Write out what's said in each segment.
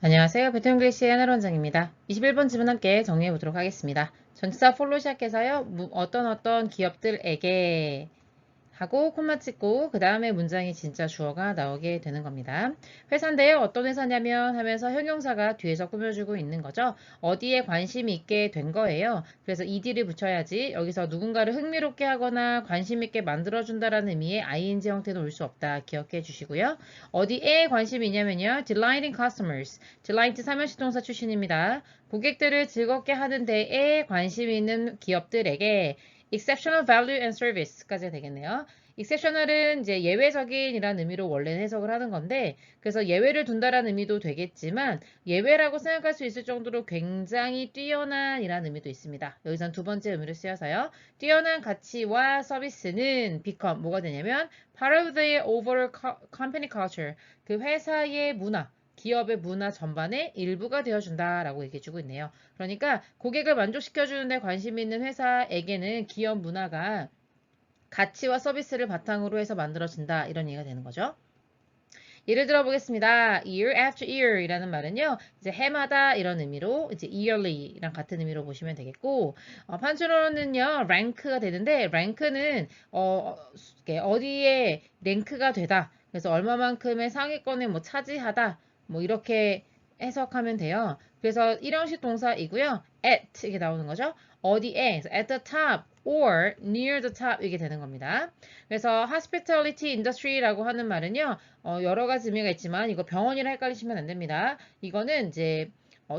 안녕하세요. 베트남글리시의 하나 원장입니다. 21번 질문 함께 정리해 보도록 하겠습니다. 전치사 follow 시작해서요. 어떤 기업들에게 하고 콤마 찍고 그 다음에 문장이 진짜 주어가 나오게 되는 겁니다. 회사인데요. 어떤 회사냐면 하면서 형용사가 뒤에서 꾸며주고 있는 거죠. 어디에 관심이 있게 된 거예요. 그래서 ed를 붙여야지 여기서 누군가를 흥미롭게 하거나 관심 있게 만들어준다라는 의미의 ing 형태는 올 수 없다. 기억해 주시고요. 어디에 관심이 있냐면요. delighting customers. delight 삼형식 동사 출신입니다. 고객들을 즐겁게 하는 데에 관심이 있는 기업들에게 exceptional value and service까지 되겠네요. exceptional은 이제 예외적인이라는 의미로 원래는 해석을 하는 건데, 그래서 예외를 둔다라는 의미도 되겠지만, 예외라고 생각할 수 있을 정도로 굉장히 뛰어난이라는 의미도 있습니다. 여기선 두 번째 의미로 쓰여서요. 뛰어난 가치와 서비스는 become 뭐가 되냐면, part of the overall company culture. 그 회사의 문화. 기업의 문화 전반의 일부가 되어준다라고 얘기해주고 있네요. 그러니까 고객을 만족시켜주는데 관심이 있는 회사에게는 기업 문화가 가치와 서비스를 바탕으로 해서 만들어진다 이런 얘기가 되는 거죠. 예를 들어 보겠습니다. year after year 이라는 말은요. 이제 해마다 이런 의미로 이제 yearly랑 같은 의미로 보시면 되겠고 판주로는요. rank가 되는데 rank는 어디에 랭크가 되다. 그래서 얼마만큼의 상위권을 뭐 차지하다. 뭐 이렇게 해석하면 돼요. 그래서 일형식 동사이고요. at 이게 나오는 거죠. 어디에 at the top or near the top 이게 되는 겁니다. 그래서 hospitality industry라고 하는 말은요. 여러 가지 의미가 있지만 이거 병원이라 헷갈리시면 안 됩니다. 이거는 이제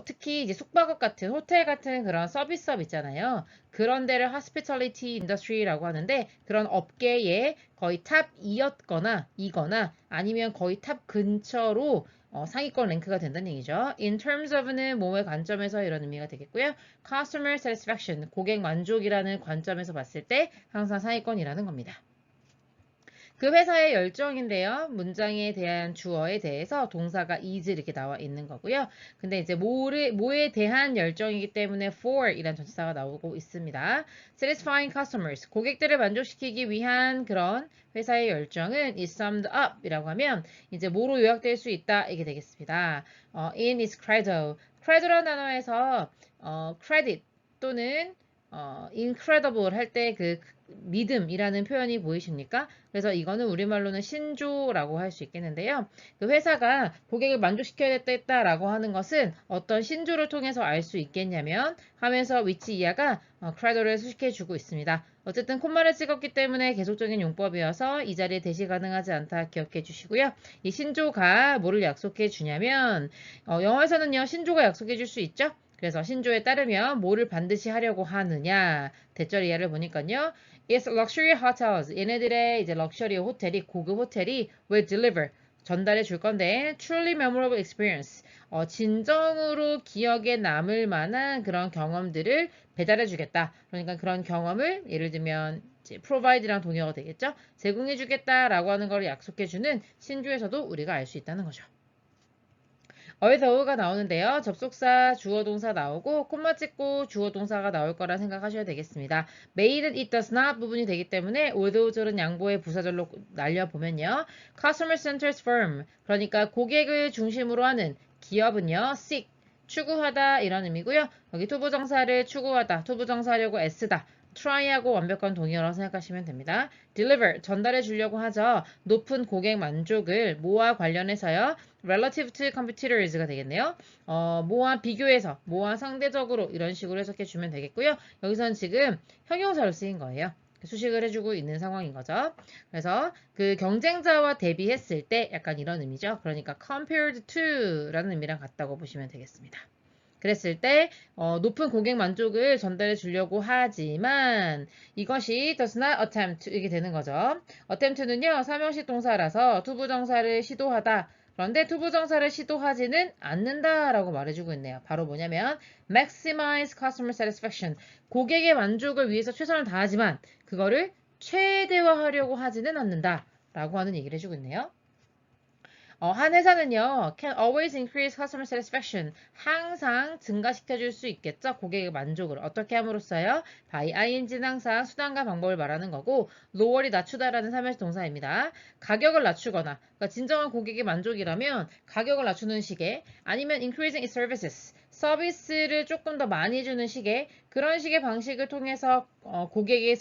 특히 이제 숙박업 같은 호텔 같은 그런 서비스업 있잖아요. 그런 데를 hospitality industry라고 하는데 그런 업계에 거의 탑 2였거나 이거나 아니면 거의 탑 근처로 상위권 랭크가 된다는 얘기죠. In terms of는 뭐의 관점에서 이런 의미가 되겠고요. Customer satisfaction, 고객 만족이라는 관점에서 봤을 때 항상 상위권이라는 겁니다. 그 회사의 열정인데요. 문장에 대한 주어에 대해서 동사가 is 이렇게 나와 있는 거고요. 근데 이제 뭐에 대한 열정이기 때문에 for 이란 전치사가 나오고 있습니다. satisfying customers, 고객들을 만족시키기 위한 그런 회사의 열정은 is summed up 이라고 하면 이제 뭐로 요약될 수 있다 이게 되겠습니다. in its credo. credo라는 단어에서 credit 또는 incredible 할 때 그 믿음이라는 표현이 보이십니까? 그래서 이거는 우리말로는 신조라고 할 수 있겠는데요. 그 회사가 고객을 만족시켜야겠다라고 하는 것은 어떤 신조를 통해서 알 수 있겠냐면 하면서 위치 이하가 크레도를 수식해주고 있습니다. 어쨌든 콤마를 찍었기 때문에 계속적인 용법이어서 이 자리에 대시 가능하지 않다 기억해 주시고요. 이 신조가 뭐를 약속해 주냐면 영어에서는요 신조가 약속해 줄 수 있죠. 그래서 신조에 따르면 뭐를 반드시 하려고 하느냐 대절 이하를 보니까요. It's luxury hotels. 얘네들의 이제 럭셔리 호텔이 고급 호텔이 will deliver 전달해 줄 건데 truly memorable experience. 진정으로 기억에 남을 만한 그런 경험들을 배달해 주겠다. 그러니까 그런 경험을 예를 들면 이제 provide랑 동의어가 되겠죠. 제공해 주겠다라고 하는 걸 약속해 주는 신조에서도 우리가 알 수 있다는 거죠. 어휘더우가 나오는데요. 접속사, 주어 동사 나오고 콤마 찍고 주어 동사가 나올 거라 생각하셔야 되겠습니다. may는 it does not 부분이 되기 때문에 although절은 양보의 부사절로 날려보면요. customer centered firm 그러니까 고객을 중심으로 하는 기업은요. seek 추구하다 이런 의미고요. 여기 투부정사를 추구하다, 투부정사하려고 애쓰다. try하고 완벽한 동의어라고 생각하시면 됩니다. deliver 전달해 주려고 하죠. 높은 고객 만족을 뭐와 관련해서요. relative to competitors가 되겠네요. 뭐와 비교해서, 뭐와 상대적으로 이런 식으로 해석해 주면 되겠고요. 여기선 지금 형용사로 쓰인 거예요. 수식을 해주고 있는 상황인 거죠. 그래서 그 경쟁자와 대비했을 때 약간 이런 의미죠. 그러니까 compared to라는 의미랑 같다고 보시면 되겠습니다. 그랬을 때 높은 고객 만족을 전달해 주려고 하지만 이것이 does not attempt 이게 되는 거죠. attempt는요. 삼형식 동사라서 투부정사를 시도하다. 그런데 투부정사를 시도하지는 않는다라고 말해주고 있네요. 바로 뭐냐면 maximize customer satisfaction. 고객의 만족을 위해서 최선을 다하지만 그거를 최대화하려고 하지는 않는다라고 하는 얘기를 해주고 있네요. 한 회사는요, can always increase customer satisfaction. 항상 증가시켜줄 수 있겠죠. 고객의 만족을. 어떻게 함으로써요? by ing는 항상 수단과 방법을 말하는 거고, lower이 낮추다라는 삼형식 동사입니다. 가격을 낮추거나, 그러니까 진정한 고객의 만족이라면 가격을 낮추는 식의, 아니면 increasing its services. 서비스를 조금 더 많이 주는 식의 그런 식의 방식을 통해서 고객의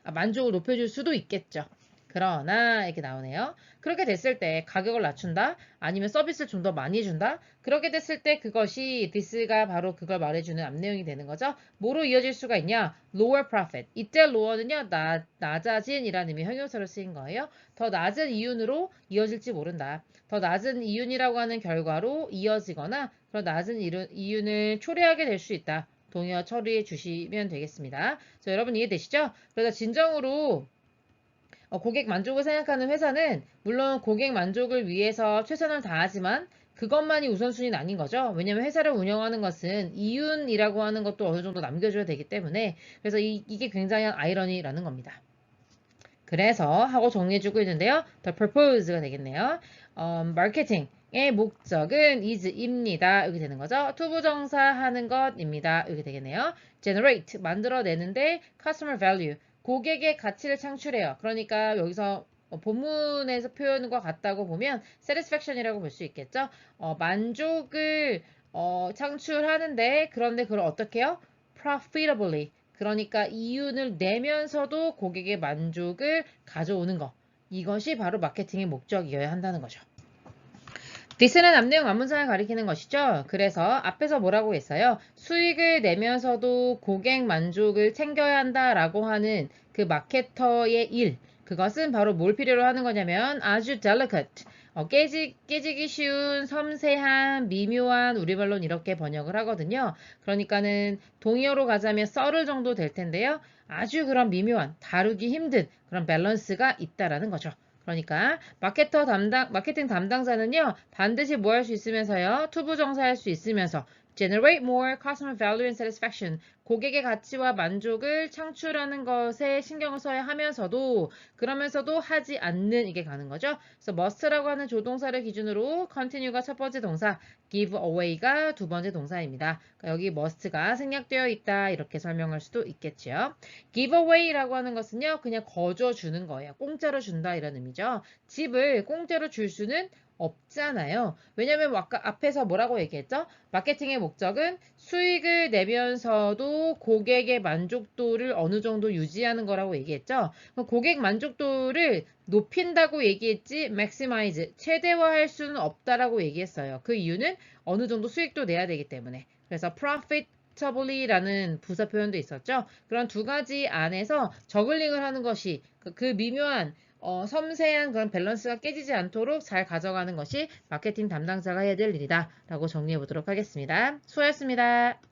만족을 높여줄 수도 있겠죠. 그러나 이렇게 나오네요. 그렇게 됐을 때 가격을 낮춘다 아니면 서비스를 좀 더 많이 준다 그렇게 됐을 때 그것이 this가 바로 그걸 말해주는 앞내용이 되는 거죠. 뭐로 이어질 수가 있냐? lower profit. 이때 lower는요 낮아진이라는 의미 형용사로 쓰인 거예요. 더 낮은 이윤으로 이어질지 모른다. 더 낮은 이윤이라고 하는 결과로 이어지거나 그런 낮은 이윤을 초래하게 될 수 있다. 동의어 처리해 주시면 되겠습니다. 자, 여러분 이해되시죠? 그래서 진정으로 고객 만족을 생각하는 회사는 물론 고객 만족을 위해서 최선을 다하지만 그것만이 우선순위는 아닌 거죠. 왜냐하면 회사를 운영하는 것은 이윤이라고 하는 것도 어느 정도 남겨줘야 되기 때문에 그래서 이게 굉장한 아이러니라는 겁니다. 그래서 하고 정리해주고 있는데요. The purpose가 되겠네요. 마케팅의 목적은 is입니다. 이렇게 되는 거죠. 투부정사 하는 것입니다. 이렇게 되겠네요. generate 만들어내는데 customer value 고객의 가치를 창출해요. 그러니까 여기서 본문에서 표현과 같다고 보면 satisfaction이라고 볼 수 있겠죠. 만족을 창출하는데 그런데 그걸 어떻게 해요? profitably 그러니까 이윤을 내면서도 고객의 만족을 가져오는 것. 이것이 바로 마케팅의 목적이어야 한다는 거죠. this는 앞내용 앞문장을 가리키는 것이죠. 그래서 앞에서 뭐라고 했어요? 수익을 내면서도 고객 만족을 챙겨야 한다라고 하는 그 마케터의 일. 그것은 바로 뭘 필요로 하는 거냐면 아주 delicate, 깨지기 쉬운 섬세한 미묘한 우리말로는 이렇게 번역을 하거든요. 그러니까는 동의어로 가자면 썰을 정도 될 텐데요. 아주 그런 미묘한 다루기 힘든 그런 밸런스가 있다라는 거죠. 그러니까 마케팅 담당자는요, 반드시 뭐 할 수 있으면서요, 투부정사 할 수 있으면서 generate more customer value and satisfaction 고객의 가치와 만족을 창출하는 것에 신경을 써야 하면서도 그러면서도 하지 않는 이게 가는 거죠. 그래서 must라고 하는 조동사를 기준으로 continue가 첫 번째 동사, give away가 두 번째 동사입니다. 그러니까 여기 must가 생략되어 있다 이렇게 설명할 수도 있겠죠. give away라고 하는 것은요 그냥 거저 주는 거예요. 공짜로 준다 이런 의미죠. 집을 공짜로 줄 수는 없잖아요. 왜냐면 아까 앞에서 뭐라고 얘기했죠? 마케팅의 목적은 수익을 내면서도 고객의 만족도를 어느 정도 유지하는 거라고 얘기했죠. 고객 만족도를 높인다고 얘기했지 maximize 최대화할 수는 없다라고 얘기했어요. 그 이유는 어느 정도 수익도 내야 되기 때문에. 그래서 profitably라는 부사 표현도 있었죠. 그런 두 가지 안에서 저글링을 하는 것이 그 미묘한 섬세한 그런 밸런스가 깨지지 않도록 잘 가져가는 것이 마케팅 담당자가 해야 될 일이다 라고 정리해 보도록 하겠습니다. 수고하셨습니다.